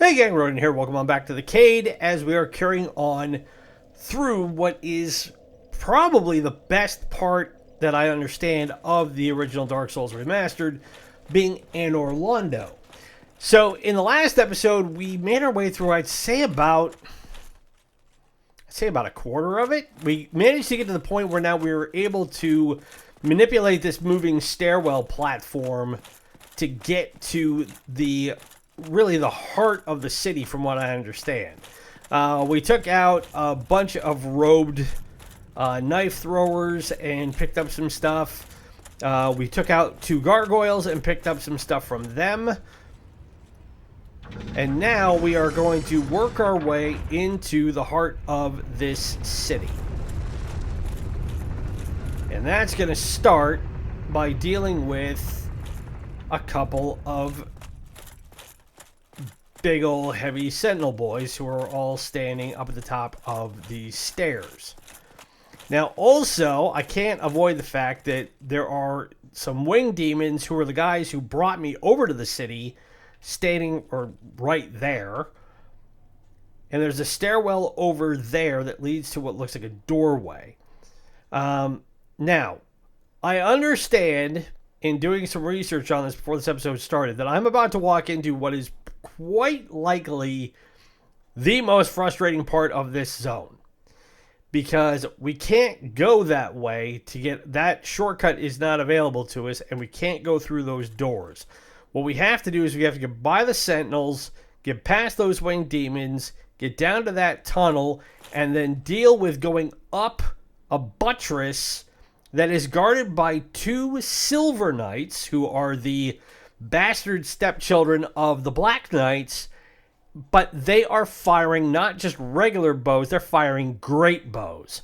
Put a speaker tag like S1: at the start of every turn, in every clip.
S1: Hey gang, Rodin here. Welcome on back to the Cade as we are carrying on through what is probably the best part that I understand of the original Dark Souls Remastered, being Anor Londo. So in the last episode, we made our way through, I'd say about a quarter of it. We managed to get to the point where now we were able to manipulate this moving stairwell platform to get to really the heart of the city, from what I understand. We took out a bunch of robed knife throwers and picked up some stuff. We took out 2 gargoyles and picked up some stuff from them. And now we are going to work our way into the heart of this city. And that's going to start by dealing with a couple of big old heavy sentinel boys who are all standing up at the top of these stairs. Now also, I can't avoid the fact that there are some winged demons who are the guys who brought me over to the city, standing right there. And there's a stairwell over there that leads to what looks like a doorway. Now, I understand, in doing some research on this before this episode started, that I'm about to walk into what is quite likely the most frustrating part of this zone, because we can't go that way. To get that shortcut is not available to us, and we can't go through those doors. What we have to do is we have to get by the sentinels, get past those winged demons, get down to that tunnel, and then deal with going up a buttress that is guarded by 2 silver knights, who are the bastard stepchildren of the Black Knights, but they are firing not just regular bows, they're firing greatbows.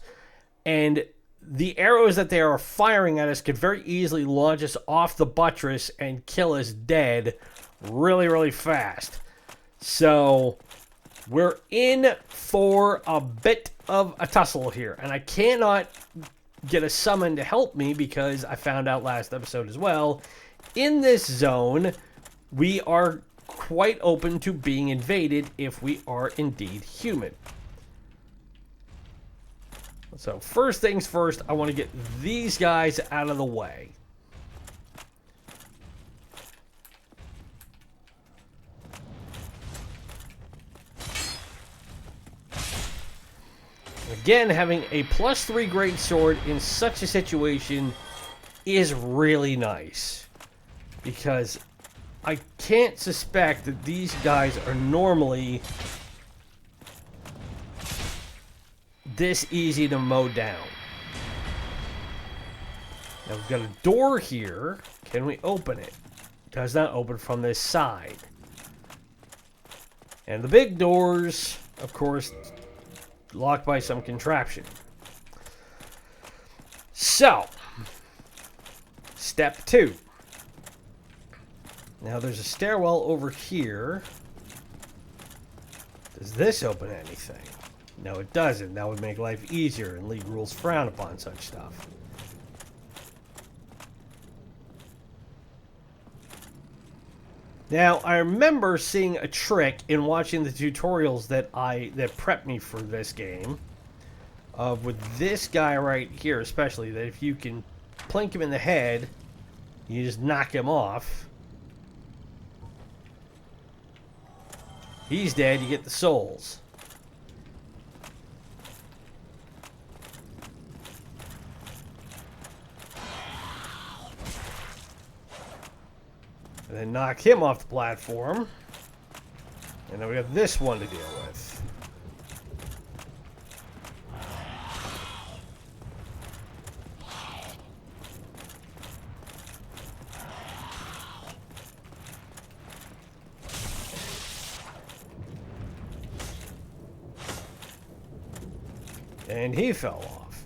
S1: And the arrows that they are firing at us could very easily launch us off the buttress and kill us dead really, really fast. So we're in for a bit of a tussle here, and I cannot get a summon to help me, because I found out last episode as well, in this zone, we are quite open to being invaded if we are indeed human. So first things first, I want to get these guys out of the way. Again, having a +3 greatsword in such a situation is really nice, because I can't suspect that these guys are normally this easy to mow down. Now we've got a door here. Can we open it? Does not open from this side. And the big doors, of course, locked by some contraption. So, step 2. Now there's a stairwell over here. Does this open anything? No, it doesn't. That would make life easier, and league rules frown upon such stuff. Now, I remember seeing a trick in watching the tutorials that prepped me for this game, with this guy right here especially, that if you can plink him in the head, you just knock him off. He's dead, you get the souls. And then knock him off the platform. And then we have this one to deal with. And he fell off.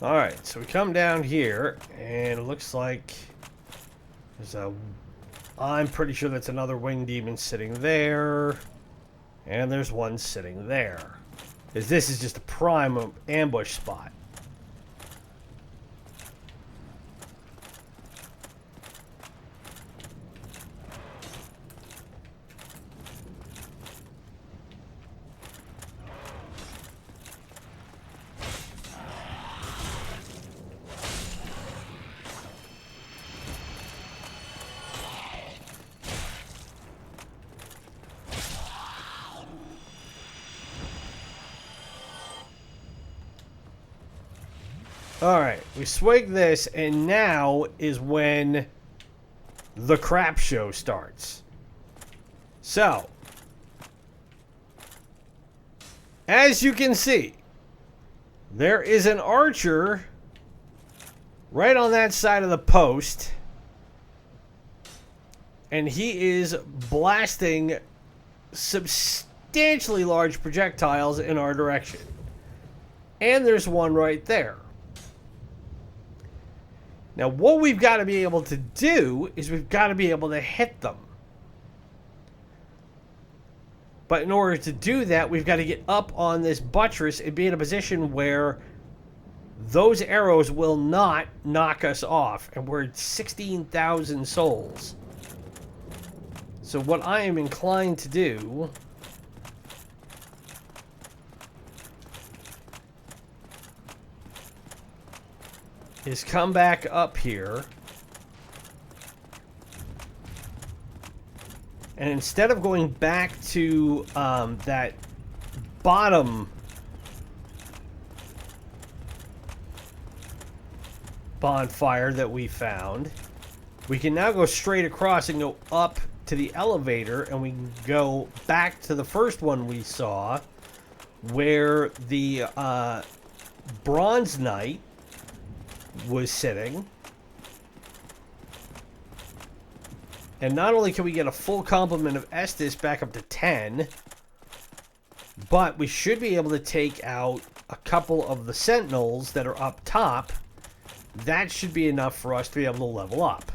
S1: Alright, so we come down here, and it looks like there's I'm pretty sure that's another winged demon sitting there. And there's one sitting there. Because this is just a prime ambush spot. Alright, we swig this, and now is when the crap show starts. So, as you can see, there is an archer right on that side of the post, and he is blasting substantially large projectiles in our direction. And there's one right there. Now, what we've got to be able to do is we've got to be able to hit them. But in order to do that, we've got to get up on this buttress and be in a position where those arrows will not knock us off. And we're at 16,000 souls. So what I am inclined to do is come back up here, and instead of going back to that bottom bonfire that we found, we can now go straight across and go up to the elevator, and we can go back to the first one we saw where the Bronze Knight was sitting. And not only can we get a full complement of Estus back up to 10, but we should be able to take out a couple of the sentinels that are up top. That should be enough for us to be able to level up.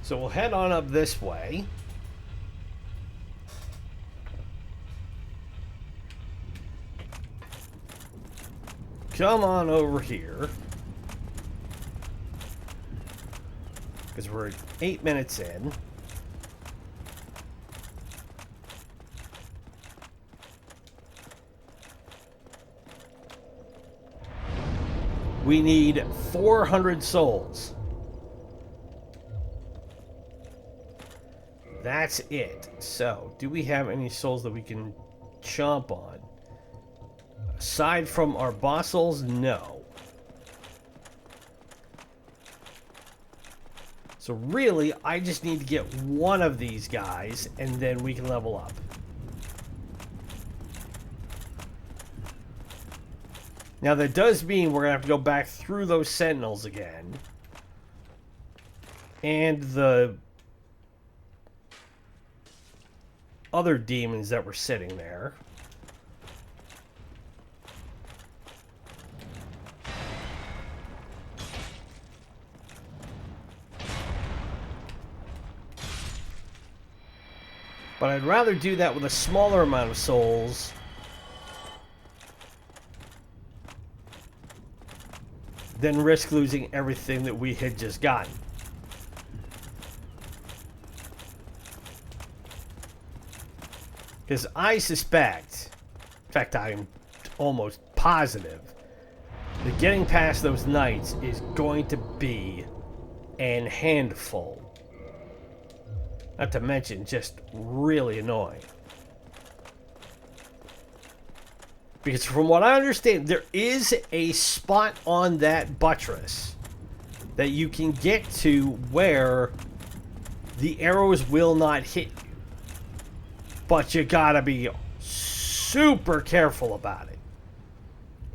S1: So we'll head on up this way. Come on over here. Because we're 8 minutes in. We need 400 souls. That's it. So, do we have any souls that we can chomp on? Aside from our boss souls, no. So really, I just need to get one of these guys, and then we can level up. Now that does mean we're going to have to go back through those sentinels again. And the other demons that were sitting there. But I'd rather do that with a smaller amount of souls than risk losing everything that we had just gotten. Because I suspect, in fact I'm almost positive, that getting past those knights is going to be an handful. Not to mention just really annoying. Because from what I understand, there is a spot on that buttress that you can get to where the arrows will not hit you. But you gotta be super careful about it.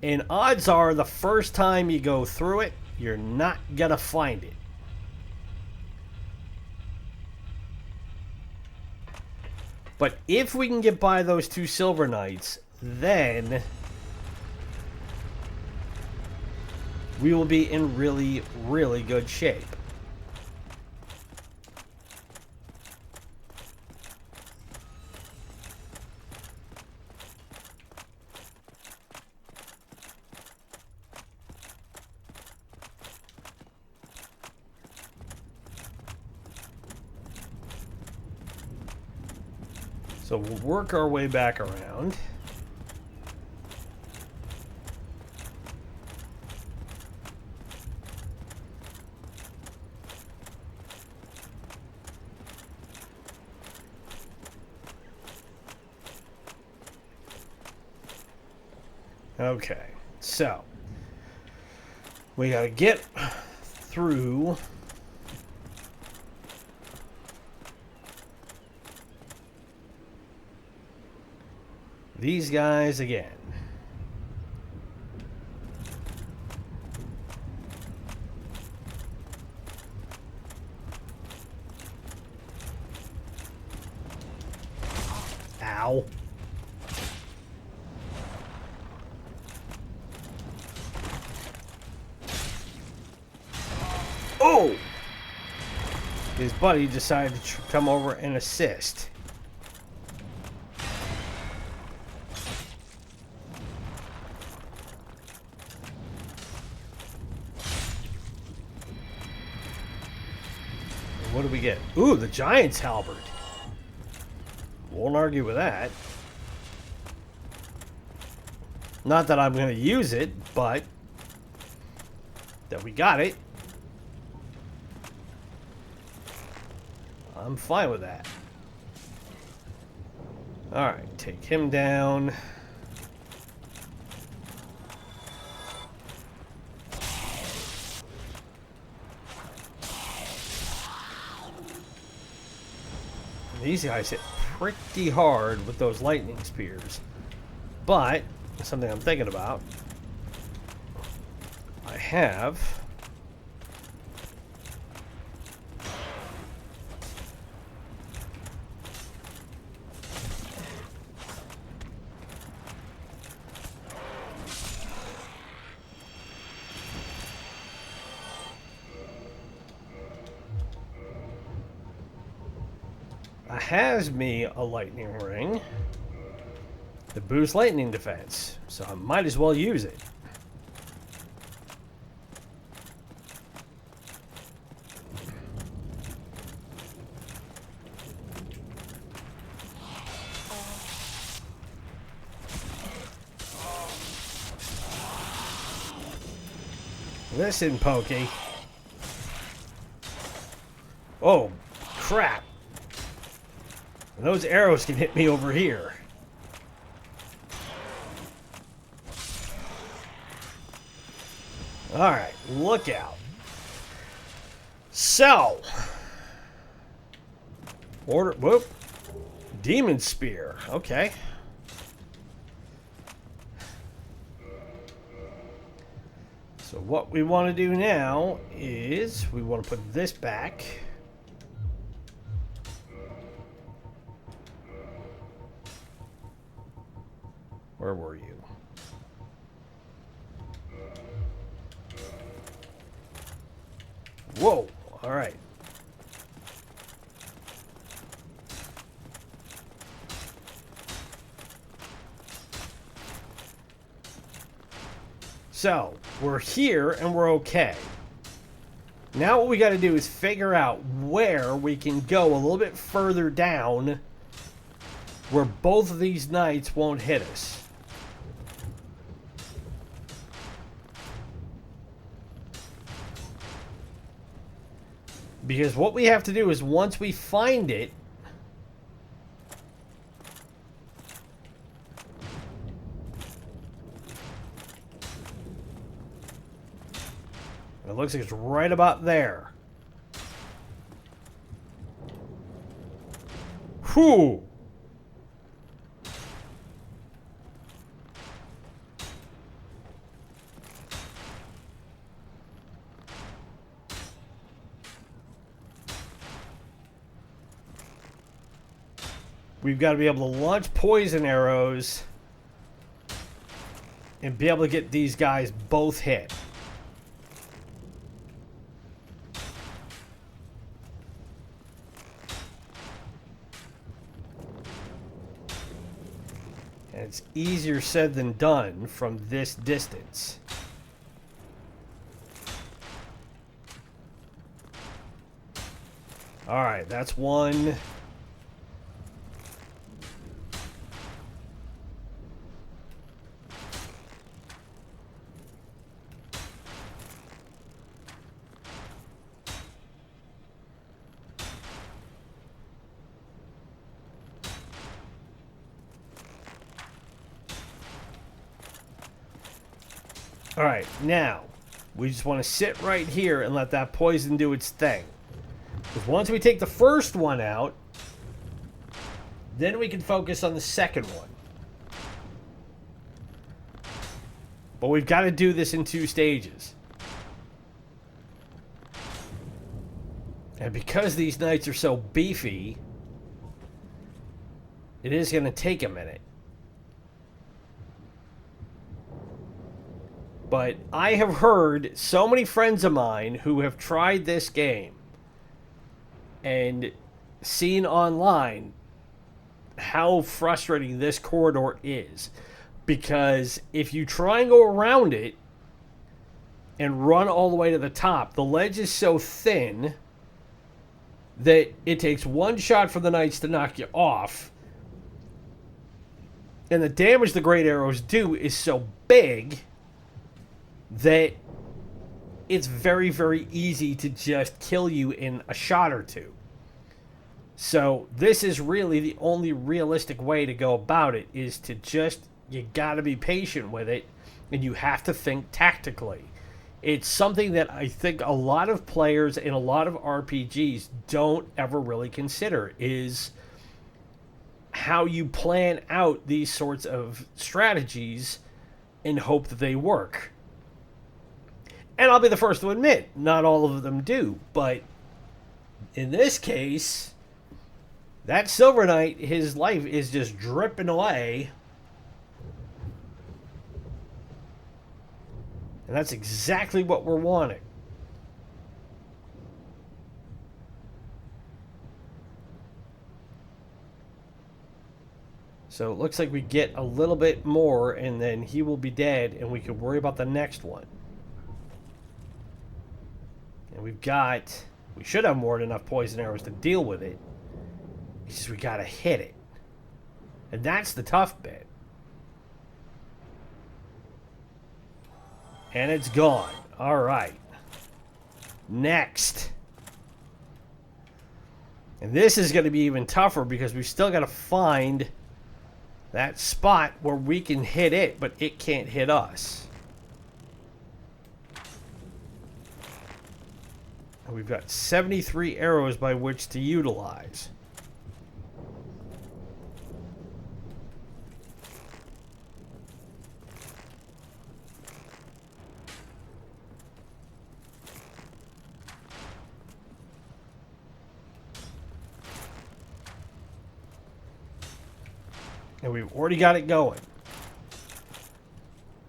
S1: And odds are the first time you go through it, you're not gonna find it. But if we can get by those two Silver Knights, then we will be in really, really good shape. So we'll work our way back around. Okay, so we gotta get through these guys again. Ow. Oh! His buddy decided to come over and assist. What do we get? Ooh, the giant's halberd. Won't argue with that. Not that I'm going to use it, but that we got it. I'm fine with that. Alright, take him down. These guys hit pretty hard with those lightning spears. But, something I'm thinking about, I have has me a lightning ring to boost lightning defense, so I might as well use it. Listen, Pokey. Oh, crap. Those arrows can hit me over here. Alright, look out. So. Whoop. Demon Spear. Okay. So what we want to do now is we want to put this back. Where were you? Whoa! All right. So, we're here and we're okay. Now what we got to do is figure out where we can go a little bit further down where both of these knights won't hit us. Because what we have to do is once we find it, it looks like it's right about there. Whew! We've got to be able to launch poison arrows and be able to get these guys both hit. And it's easier said than done from this distance. All right, that's one. Alright, now, we just want to sit right here and let that poison do its thing. Because once we take the first one out, then we can focus on the second one. But we've got to do this in 2 stages. And because these knights are so beefy, it is going to take a minute. But I have heard so many friends of mine who have tried this game and seen online how frustrating this corridor is. Because if you try and go around it and run all the way to the top, the ledge is so thin that it takes one shot from the knights to knock you off. And the damage the great arrows do is so big that it's very, very easy to just kill you in a shot or two. So this is really the only realistic way to go about it, is to just, you gotta be patient with it, and you have to think tactically. It's something that I think a lot of players in a lot of RPGs don't ever really consider, is how you plan out these sorts of strategies and hope that they work. And I'll be the first to admit, not all of them do, but in this case, that Silver Knight, his life is just dripping away. And that's exactly what we're wanting. So it looks like we get a little bit more, and then he will be dead, and we can worry about the next one. And we should have more than enough poison arrows to deal with it. It's just we gotta hit it. And that's the tough bit. And it's gone. Alright. Next. And this is going to be even tougher because we've still got to find that spot where we can hit it, but it can't hit us. And we've got 73 arrows by which to utilize. And we've already got it going.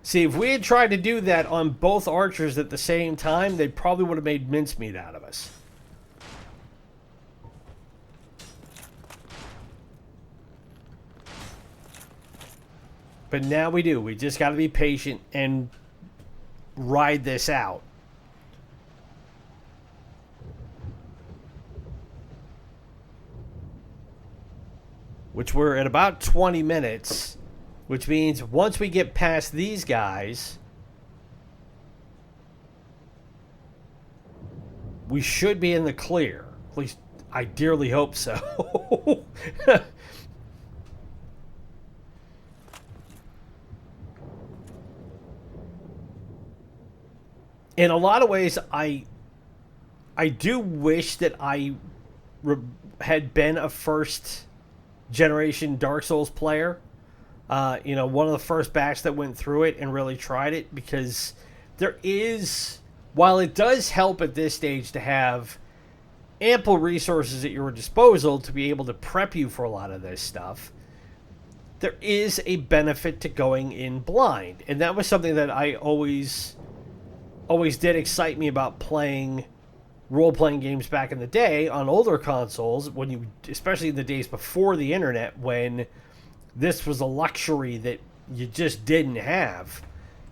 S1: See, if we had tried to do that on both archers at the same time, they probably would have made mincemeat out of us. But now we do. We just got to be patient and ride this out. Which we're at about 20 minutes, which means once we get past these guys, we should be in the clear. At least I dearly hope so. In a lot of ways, I do wish that I had been a first generation Dark Souls player. You know, one of the first batch that went through it and really tried it, because there is, while it does help at this stage to have ample resources at your disposal to be able to prep you for a lot of this stuff, there is a benefit to going in blind. And that was something that I always did excite me about playing role-playing games back in the day on older consoles, when you, especially in the days before the internet, when this was a luxury that you just didn't have.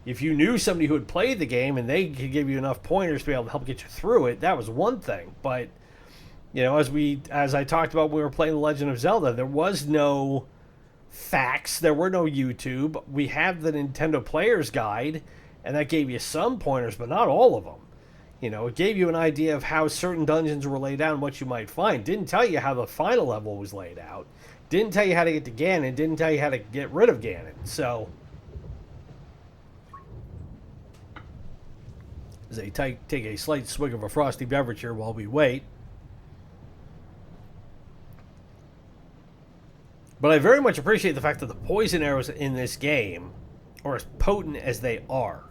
S1: If you knew somebody who had played the game and they could give you enough pointers to be able to help get you through it, that was one thing. But, you know, as I talked about when we were playing The Legend of Zelda, there was no facts, there were no YouTube. We have the Nintendo Player's Guide, and that gave you some pointers, but not all of them. You know, it gave you an idea of how certain dungeons were laid out and what you might find. Didn't tell you how the final level was laid out. Didn't tell you how to get to Ganon. Didn't tell you how to get rid of Ganon. So, As they take a slight swig of a frosty beverage here while we wait. But I very much appreciate the fact that the poison arrows in this game are as potent as they are.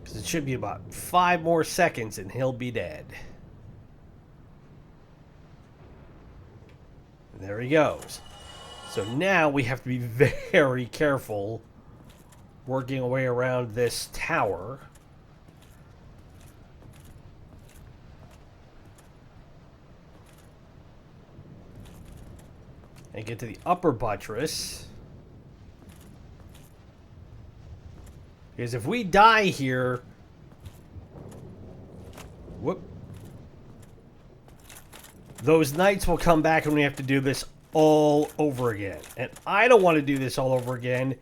S1: Because it should be about 5 more seconds and he'll be dead. And there he goes. So now we have to be very careful working our way around this tower. And get to the upper buttress. Because if we die here... Whoop. Those knights will come back and we have to do this all over again. And I don't want to do this all over again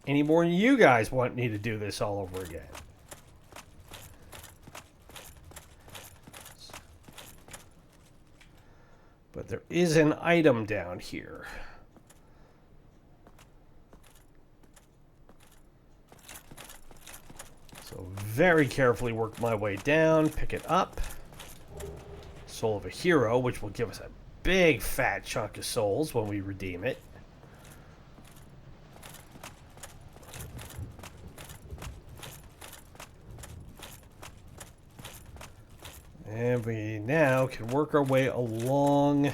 S1: any more than you guys want me to do this all over again. But there is an item down here. So very carefully work my way down, pick it up. Soul of a Hero, which will give us a big fat chunk of souls when we redeem it. And we now can work our way along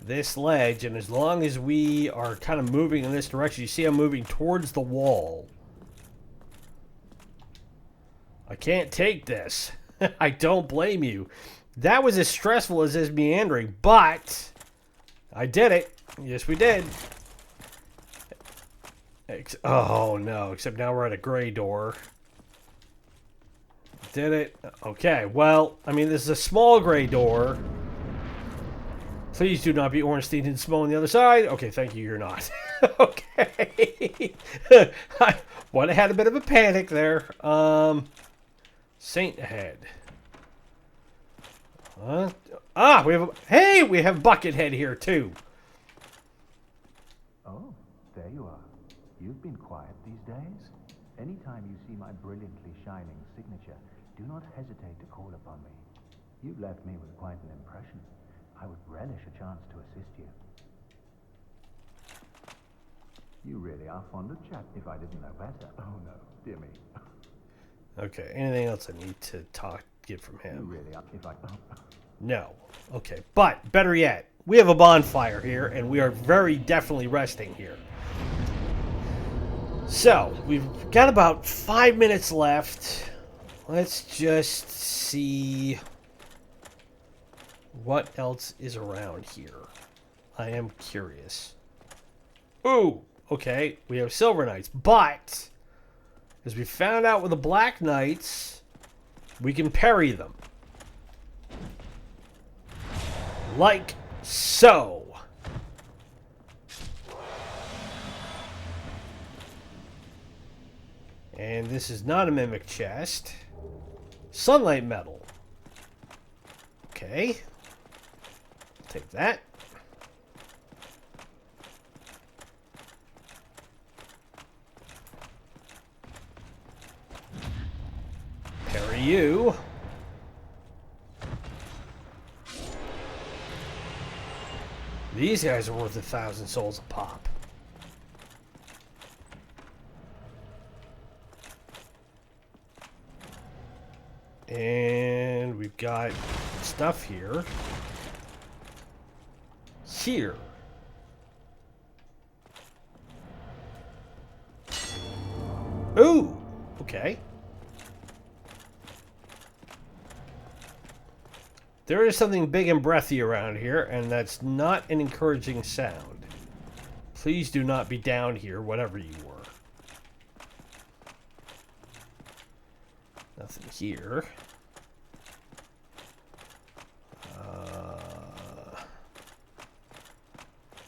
S1: this ledge, and as long as we are kind of moving in this direction, you see I'm moving towards the wall. I can't take this. I don't blame you. That was as stressful as this meandering, but I did it. Yes, we did. Oh, no, except now we're at a gray door. Did it? Okay, well, I mean, this is a small gray door. Please do not be Ornstein and Smo on the other side. Okay, thank you, you're not. Okay. I had a bit of a panic there. Saint ahead. We have we have Buckethead here too.
S2: Oh, there you are. You've been quiet these days. Anytime you see my brilliantly shining signature, do not hesitate to call upon me. You've left me with quite an impression. I would relish a chance to assist you. You really are fond of chat if I didn't know better. Oh no, dear me.
S1: Okay, anything else I need to get from him?
S2: You really are, if I...
S1: No. Okay, but better yet, we have a bonfire here, and we are very definitely resting here. So, we've got about 5 minutes left. Let's just see what else is around here. I am curious. Ooh, okay, we have Silver Knights, but as we found out with the Black Knights, we can parry them. Like so. And this is not a mimic chest. Sunlight metal. Okay. Take that. Parry you. These guys are worth 1,000 souls a pop. And we've got stuff here. Here. Ooh, okay. There is something big and breathy around here, and that's not an encouraging sound. Please do not be down here, whatever you were. Nothing here.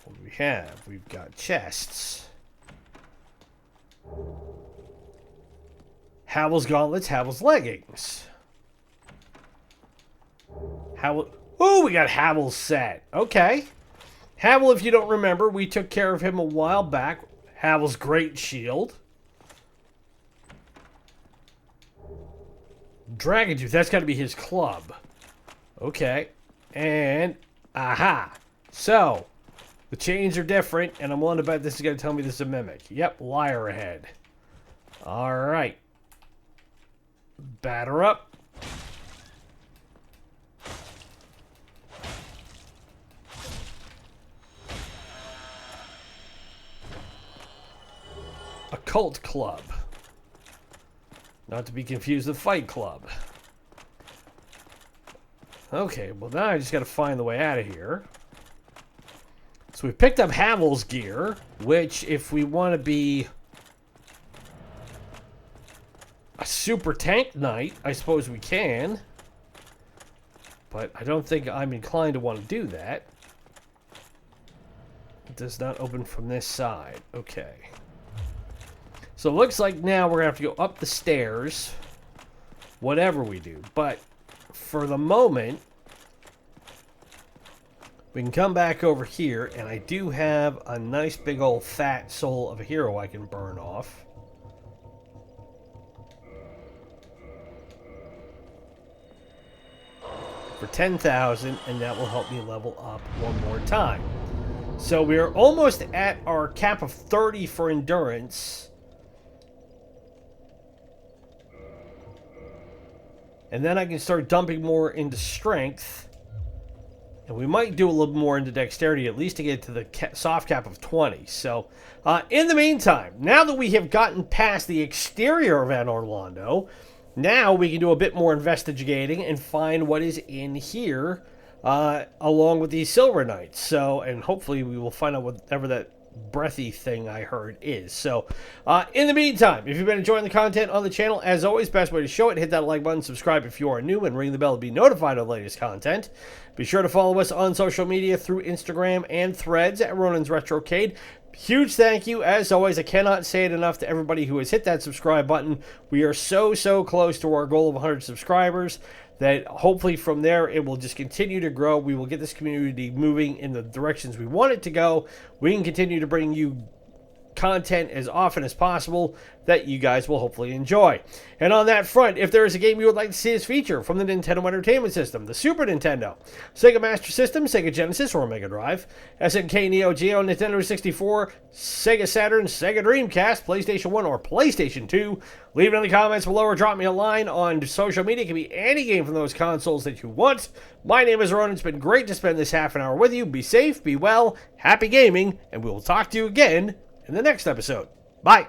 S1: What do we have? We've got chests. Havel's gauntlets, Havel's leggings. Ooh, we got Havel's set. Okay. Havel, if you don't remember, we took care of him a while back. Havel's great shield. Dragon Tooth, that's got to be his club. Okay. And, aha. So, the chains are different, and I'm willing to bet this is going to tell me this is a mimic. Yep, liar ahead. Alright. Batter up. Occult Club. Not to be confused with Fight Club. Okay, well now I just gotta find the way out of here. So we picked up Havel's gear, which if we want to be a super tank knight, I suppose we can. But I don't think I'm inclined to want to do that. It does not open from this side. Okay. So it looks like now we're going to have to go up the stairs, whatever we do. But for the moment, we can come back over here, and I do have a nice big old fat soul of a hero I can burn off. For 10,000, and that will help me level up one more time. So we are almost at our cap of 30 for endurance. And then I can start dumping more into strength. And we might do a little more into dexterity, at least to get to the soft cap of 20. So, in the meantime, now that we have gotten past the exterior of Anor Londo, now we can do a bit more investigating and find what is in here, along with these Silver Knights. So, and hopefully we will find out whatever that breathy thing I heard is. So, in the meantime, if you've been enjoying the content on the channel, as always, best way to show it, hit that like button, subscribe if you are new, and ring the bell to be notified of the latest content. Be sure to follow us on social media through Instagram and Threads at Ronin's Retrocade. Huge thank you, as always. I cannot say it enough to everybody who has hit that subscribe button. We are so close to our goal of 100 subscribers that hopefully from there it will just continue to grow. We will get this community moving in the directions we want it to go. We can continue to bring you content as often as possible that you guys will hopefully enjoy. And on that front, if there is a game you would like to see us feature from the Nintendo Entertainment System, the Super Nintendo, Sega Master System, Sega Genesis or Mega Drive, SNK Neo-Geo, Nintendo 64, Sega Saturn, Sega Dreamcast, PlayStation 1 or PlayStation 2, leave it in the comments below or drop me a line on social media. It can be any game from those consoles that you want. My name is Ronan. It's been great to spend this half an hour with you. Be safe, be well, happy gaming, and we will talk to you again in the next episode. Bye.